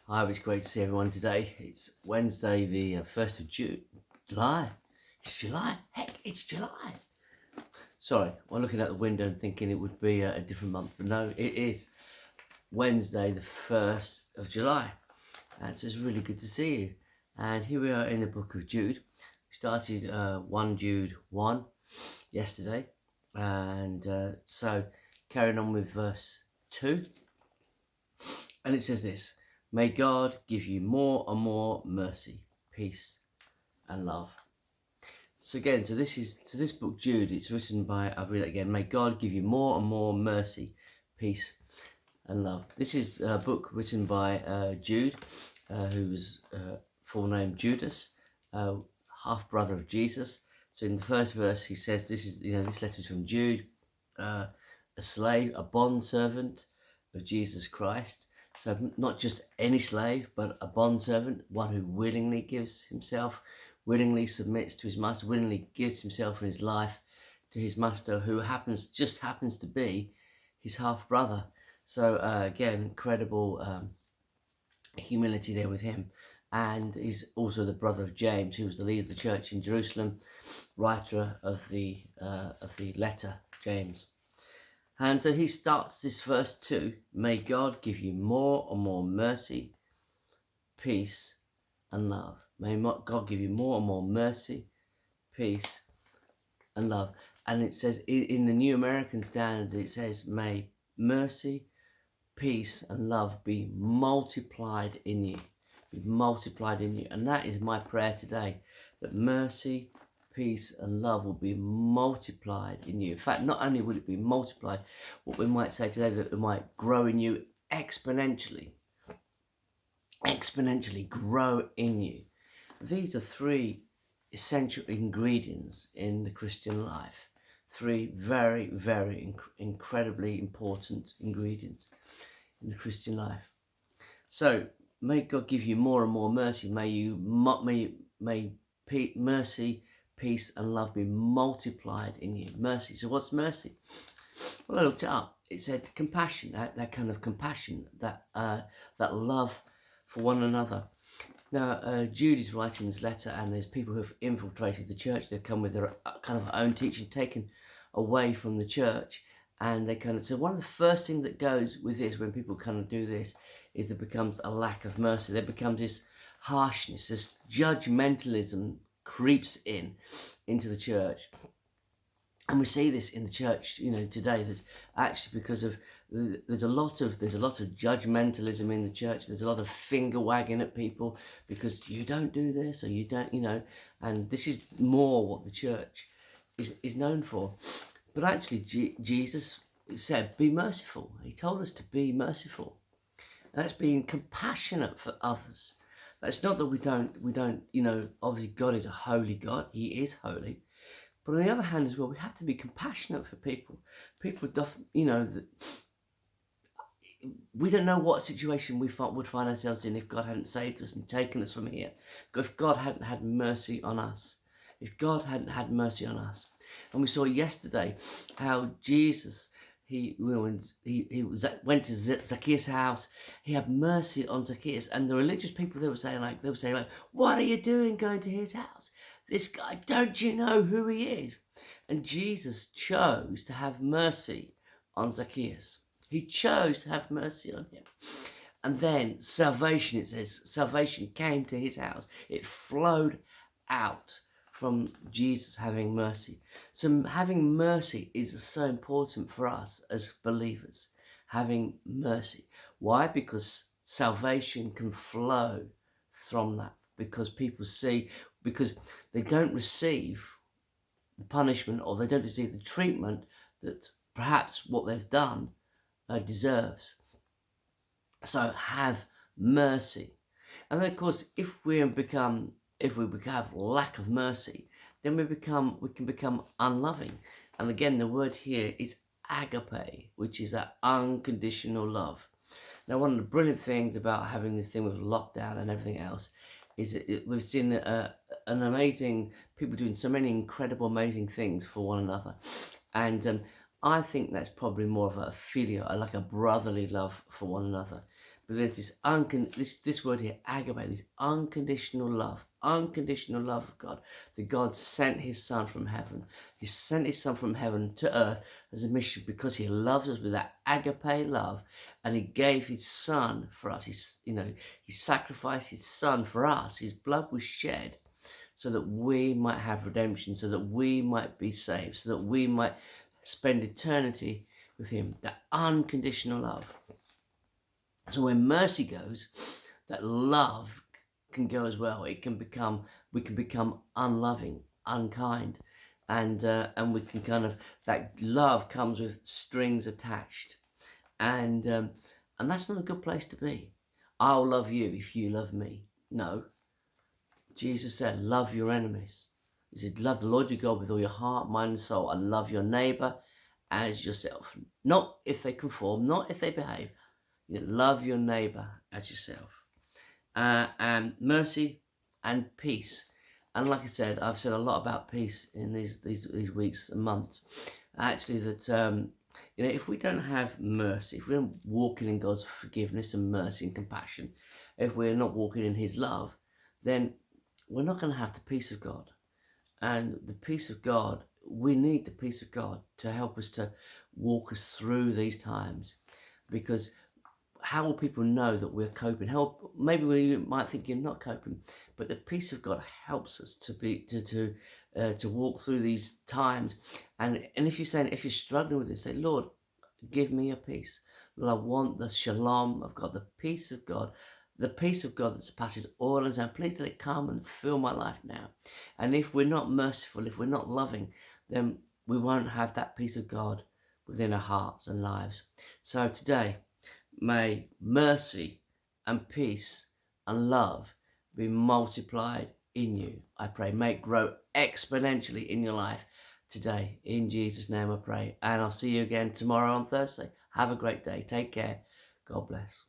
Hi, it's great to see everyone today. It's Wednesday, the 1st of July. It's July. Heck, it's July. Sorry, I'm looking out the window and thinking it would be a different month, but no, it is Wednesday, the 1st of July. And so it's really good to see you. And here we are in the book of Jude. We started 1 Jude 1 yesterday. And so carrying on with verse 2. And it says this: May God give you more and more mercy, peace, and love. So again, this book Jude. It's written by, I'll read it again. May God give you more and more mercy, peace, and love. This is a book written by Jude, who was full name Judas, half brother of Jesus. So in the first verse, he says, this letter is from Jude, a slave, a bond servant of Jesus Christ. So not just any slave, but a bondservant, one who willingly gives himself, willingly submits to his master, willingly gives himself and his life to his master, who just happens to be his half brother. So again, incredible humility there with him. And he's also the brother of James, who was the leader of the church in Jerusalem, writer of the letter, James. And so he starts this verse 2, may God give you more and more mercy, peace, and love. May God give you more and more mercy, peace, and love. And it says, in the New American Standard, it says, may mercy, peace, and love be multiplied in you. Be multiplied in you. And that is my prayer today, that mercy, peace, and love will be multiplied in you. In fact, not only will it be multiplied, what we might say today, that it might grow in you exponentially. Exponentially grow in you. These are three essential ingredients in the Christian life. Three very, very incredibly important ingredients in the Christian life. So may God give you more and more mercy. May mercy, peace, and love be multiplied in you. Mercy. So what's mercy? Well, I looked it up. It said compassion. That kind of compassion. That love for one another. Now, Jude is writing this letter, and there's people who have infiltrated the church. They've come with their kind of own teaching, taken away from the church, and they kind of. So one of the first things that goes with this, when people kind of do this, is there becomes a lack of mercy. There becomes this harshness, this judgmentalism creeps into the church. And we see this in the church, today. That actually, because of there's a lot of judgmentalism in the church. There's a lot of finger wagging at people because you don't do this or you don't, And this is more what the church is known for. But actually, Jesus said, "Be merciful." He told us to be merciful. And that's being compassionate for others. That's not that we don't. Obviously, God is a holy God. He is holy. But on the other hand as well, we have to be compassionate for people. People, that we don't know what situation we would find ourselves in if God hadn't saved us and taken us from here. If God hadn't had mercy on us. If God hadn't had mercy on us. And we saw yesterday how Jesus, he went to Zacchaeus' house. He had mercy on Zacchaeus. And the religious people, they were saying, what are you doing going to his house? This guy, don't you know who he is? And Jesus chose to have mercy on Zacchaeus. He chose to have mercy on him. And then salvation, it says, salvation came to his house. It flowed out from Jesus having mercy. So having mercy is so important for us as believers. Having mercy. Why? Because salvation can flow from that. Because people see, because they don't receive the punishment or they don't receive the treatment that perhaps what they've done deserves. So have mercy. And then of course, if we have lack of mercy, then we can become unloving. And again, the word here is agape, which is that unconditional love. Now, one of the brilliant things about having this thing with lockdown and everything else is that we've seen an amazing people doing so many incredible, amazing things for one another. And I think that's probably more of a filial, like a brotherly love for one another. But there's this word here, agape, this unconditional love of God. That God sent his son from heaven. He sent his son from heaven to earth as a mission because he loves us with that agape love, and he gave his son for us. He sacrificed his son for us. His blood was shed so that we might have redemption, so that we might be saved, so that we might spend eternity with him. That unconditional love. So when mercy goes, that love can go as well. We can become unloving, unkind, and we can that love comes with strings attached, and that's not a good place to be. I'll love you if you love me. No, Jesus said, love your enemies. He said, love the Lord your God with all your heart, mind, and soul, and love your neighbor as yourself. Not if they conform, not if they behave. Love your neighbor as yourself. And mercy and peace. And like I said, I've said a lot about peace in these weeks and months. Actually, that if we don't have mercy, if we're not walking in God's forgiveness and mercy and compassion, if we're not walking in his love, then we're not going to have the peace of God. And the peace of God, we need the peace of God to help us to walk us through these times. Because how will people know that we're coping? Maybe we might think you're not coping, but the peace of God helps us to walk through these times. And if you're struggling with this, say, Lord, give me a peace. Lord, I want the shalom of God, the peace of God that surpasses all understanding. Please let it come and fill my life now. And if we're not merciful, if we're not loving, then we won't have that peace of God within our hearts and lives. So today, may mercy and peace and love be multiplied in you. I pray, may it grow exponentially in your life today. In Jesus' name I pray. And I'll see you again tomorrow on Thursday. Have a great day. Take care. God bless.